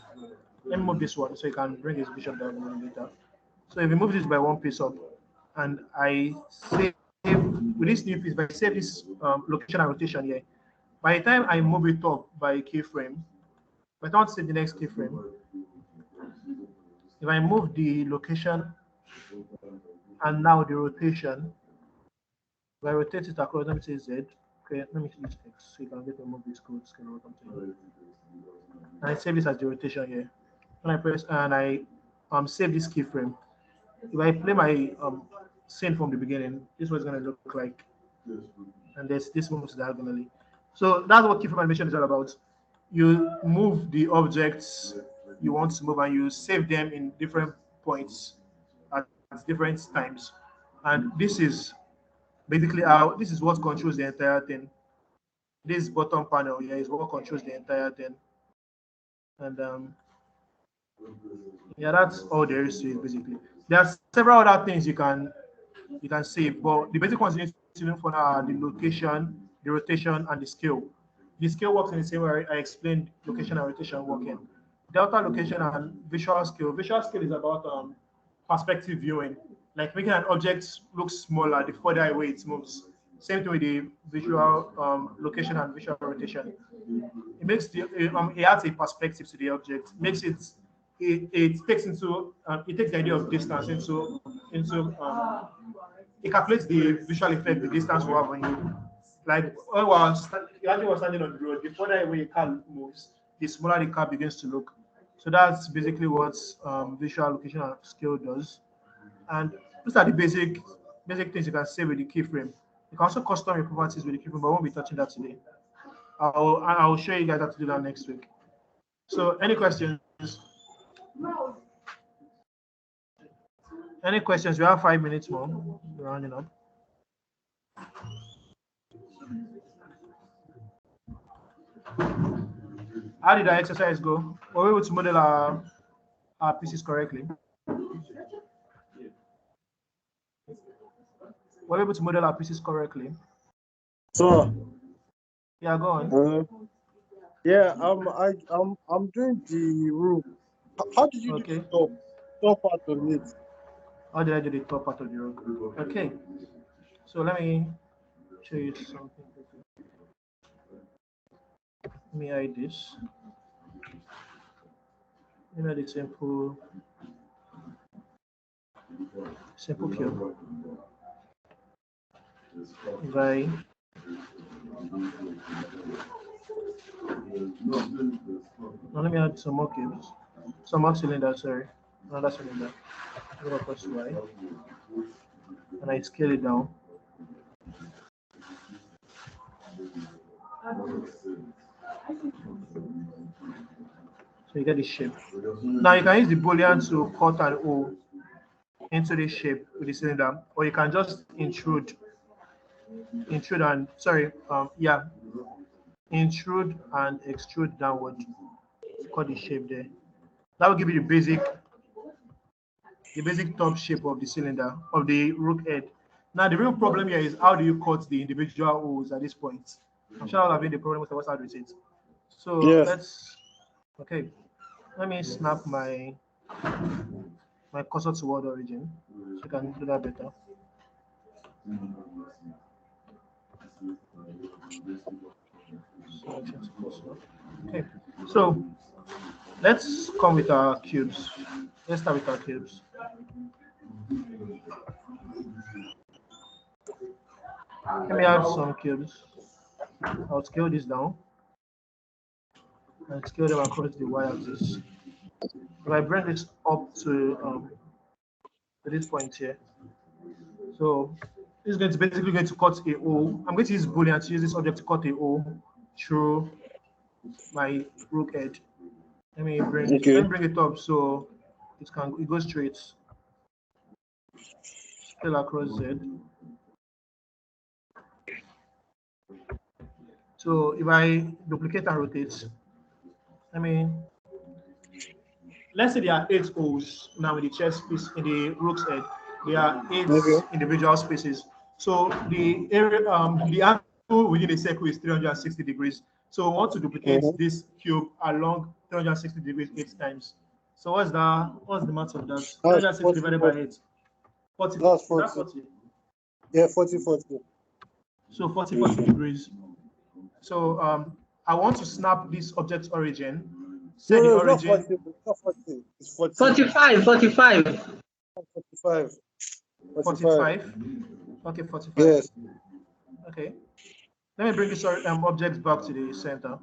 Let me move this one so you can bring his bishop down later. So if you move this by 1 piece up, and I save with this new piece, if I save this location and rotation here, by the time I move it up by a keyframe, if I want to save the next keyframe, if I move the location and now the rotation, if I rotate it across, let me say Z. Okay, let me use X so you can get to move this code scale or something. And I save this as the rotation here. When I press and I save this keyframe, if I play my scene from the beginning, this is what it's going to look like. And this moves diagonally. So that's what keyframe animation is all about. you move the objects you want to move and you save them in different points at different times. And this is basically how this is what controls the entire thing. This bottom panel here is what controls the entire thing. And yeah, that's all there is to it basically. There are several other things you can save, but the basic ones you need to know for now are the location, the rotation, and the scale. The scale works in the same way I explained location and rotation working. Delta location and visual scale. Visual scale is about perspective viewing, like making an object look smaller the further away it moves. Same thing with the visual location and visual rotation. It makes it adds a perspective to the object, makes it takes into it takes the idea of distance into it calculates the visual effect the distance will have on you. Like when imagine we're standing on the road, the further away a car moves, the smaller the car begins to look. So that's basically what visual location and scale does. And those are the basic things you can save with the keyframe. You can also custom your properties with the keyframe, but I won't be touching that today. I'll show you guys how to do that next week. So any questions? Any questions? We have 5 minutes more. We're rounding up. How did our exercise go? Were we able to model our pieces correctly? Were we able to model our pieces correctly? So Yeah, go on. yeah, I'm doing the roof. How did you do the top part of it? How did I do the top part of the roof? Okay. So let me show you something. Let me hide this. Let me add a simple cube. By now let me add some more cubes. Some more cylinders, sorry. Another cylinder. Go across Y. And I scale it down. So you get the shape. Now you can use the boolean to cut an O into the shape with the cylinder, or you can just intrude and intrude and extrude downward to cut the shape there. That will give you the basic top shape of the cylinder of the rook head. Now the real problem here is how do you cut the individual holes at this point? I'm sure I'll have been the problem with what's how to do it. So let's let me snap my cursor toward origin so you can do that better. Okay, so let's come with our cubes. Let's start with our cubes. Let me add some cubes. I'll scale this down and scale them across the y-axis. If I bring this up to this point here, so this is basically going to cut a hole. I'm going to use boolean to use this object to cut a hole through my rook head. Let me bring it up so it goes straight. Scale across Z. So if I duplicate and rotate, let's say there are 8 holes now in the chest piece in the rook's head. There are 8 individual spaces. So the area, the angle within a circle is 360 degrees. So we want to duplicate this cube along 360 degrees 8 times. So what's the math of that? 360 divided by 8. 40. That's 40. 40. Yeah, 40. So 40 degrees. So I want to snap this object's origin. Say the origin. Not 40. It's 40. 45. 45. 45. Okay, 45. Yes. Okay. Let me bring this object back to the center.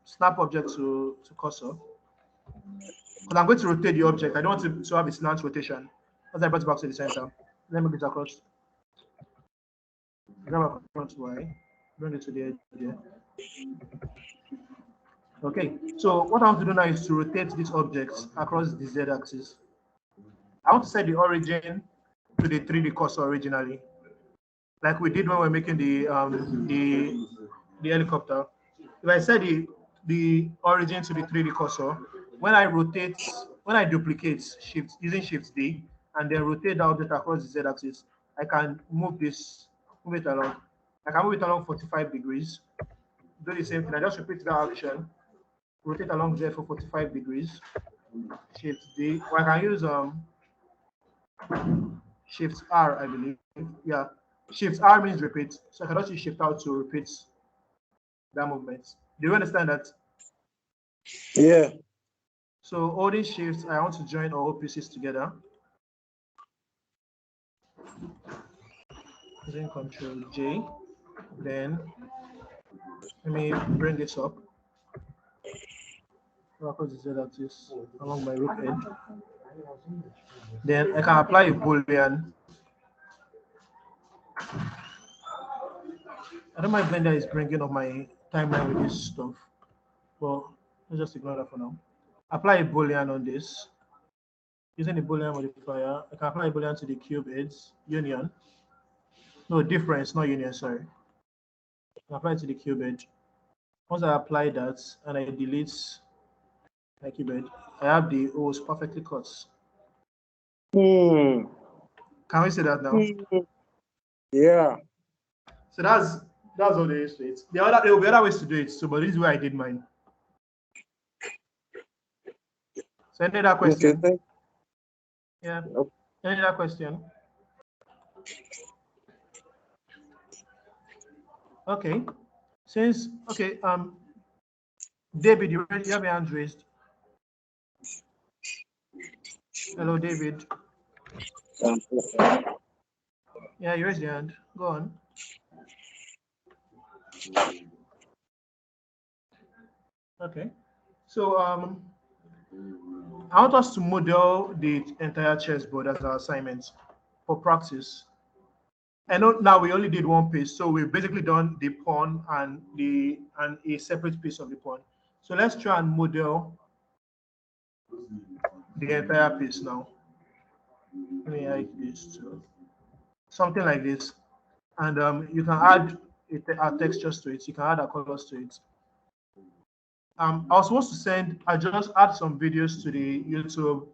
Snap object to cursor. Because I'm going to rotate the object. I don't want to have a slant rotation. As I brought it back to the center. Let me get across. Grab across Y. Bring it to the edge here. Okay, so what I want to do now is to rotate these objects across the z-axis. I want to set the origin to the 3D cursor originally, like we did when we were making the helicopter. If I set the origin to the 3D cursor, when I duplicate using Shift D and then rotate the object across the z-axis, I can move it along. I can move it along 45 degrees. Do the same thing. I just repeat that action. Rotate along Z for 45 degrees. Shift D. Or I can use Shift R, I believe. Yeah. Shift R means repeat. So I can also shift out to repeat that movement. Do you understand that? Yeah. So holding Shift, I want to join all pieces together. Using Control J. Then let me bring this up. Across the z-axis along my root edge. Then I can apply a boolean. I don't mind Blender is bringing up my timeline with this stuff, but let's just ignore that for now. Apply a boolean on this. Using the boolean modifier, I can apply a boolean to the cube edge union. No, difference, not union, sorry. I can apply it to the cube edge. Once I apply that and I delete my cube edge, I have the O's perfectly cut. Hmm. Can we see that now? Yeah. So that's all there is to it. There will be other ways to do it, so but this is where I did mine. So any other question? Okay, Yeah. Nope. Any other question? Okay. David, you have your hand raised. Hello, David. Yeah, you raised your hand. Go on. Okay. So I want us to model the entire chessboard as our assignment for practice. I know now we only did one piece, so we've basically done the pawn and a separate piece of the pawn. So let's try and model the entire piece now. Let me hide this to something like this, and you can add our textures to it. You can add our colors to it. I was supposed to send. I just add some videos to the YouTube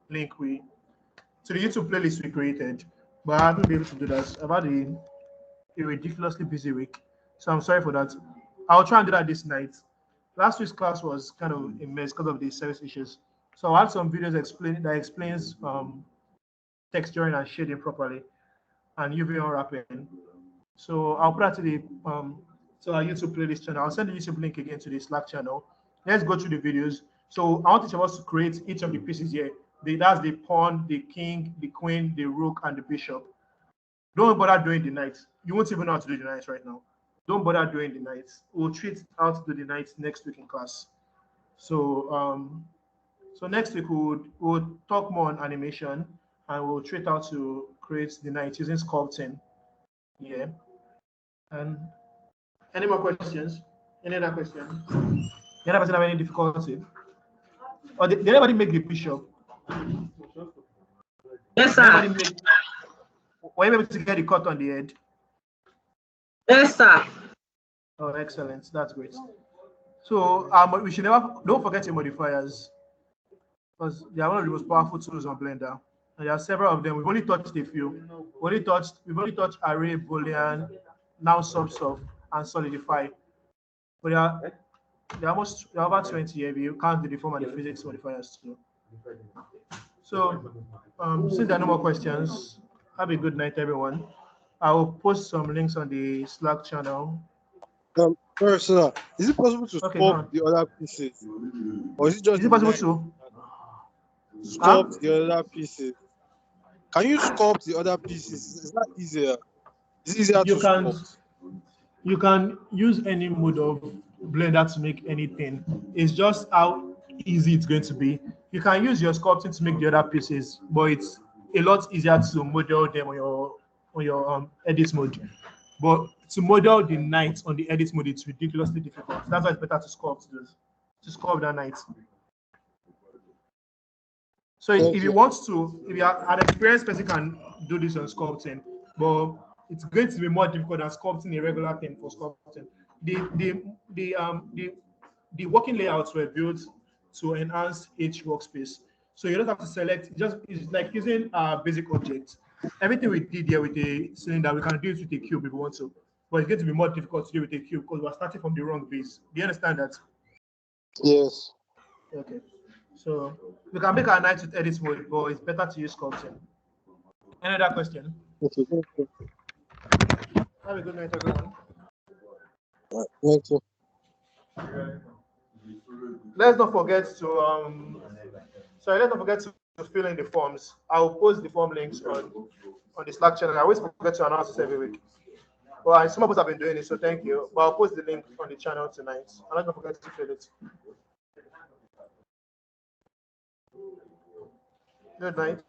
link to the YouTube playlist we created, but I haven't been able to do that. I've had a ridiculously busy week, so I'm sorry for that. I'll try and do that this night. Last week's class was kind of a mess because of the service issues, so I'll add some videos that explains texturing and shading properly and UV unwrapping. So I'll put that to our YouTube playlist channel. I'll send the YouTube link again to the Slack channel. Let's go through the videos. So I want each of us to create each of the pieces here. That's the pawn, the king, the queen, the rook, and the bishop. Don't bother doing the knights. You won't even know how to do the knights right now. Don't bother doing the knights. We'll treat how to do the knights next week in class. So so next week we'll talk more on animation and we'll treat how to create the knights using sculpting. Yeah. And any more questions? Any other questions? Any other person have any difficulty? Or did anybody make the bishop? Yes, sir. Were you able to get the cut on the head? Yes, sir. Oh, excellent. That's great. So we should don't forget your modifiers, because they are one of the most powerful tools on Blender. And there are several of them. We've only touched a few. We've only touched array, boolean, now sub, and solidify. But there are about 20 here if you count the deform and the physics modifiers too. So since there are no more questions, have a good night, everyone. I will post some links on the Slack channel. Sorry, sir. Is it possible to sculpt the other pieces? Or is it just possible to sculpt the other pieces? Can you sculpt the other pieces? Is that easier? It's easier to sculpt. You can use any mode of Blender to make anything. It's just how easy it's going to be. You can use your sculpting to make the other pieces, but it's a lot easier to model them on your edit mode. But to model the night on the edit mode, it's ridiculously difficult. That's why it's better to sculpt this, to sculpt that night. So if you want to, if you are an experienced person, can do this on sculpting, but it's going to be more difficult than sculpting a regular thing for sculpting. The working layouts were built to enhance each workspace. So you don't have to select, it's like using basic objects. Everything we did here with a cylinder, we can do it with a cube if we want to, but it's going to be more difficult to do with a cube because we're starting from the wrong base. Do you understand that? Yes. Okay. So we can make our night with edit mode, but it's better to use sculpting. Any other question? Okay. Thank you. Have a good night, everyone. Thank you. Let's not forget to let's not forget to fill in the forms. I'll post the form links on the Slack channel. I always forget to announce this every week. Well, some of us have been doing it, so thank you. But I'll post the link on the channel tonight. And let's not forget to fill it. Good night.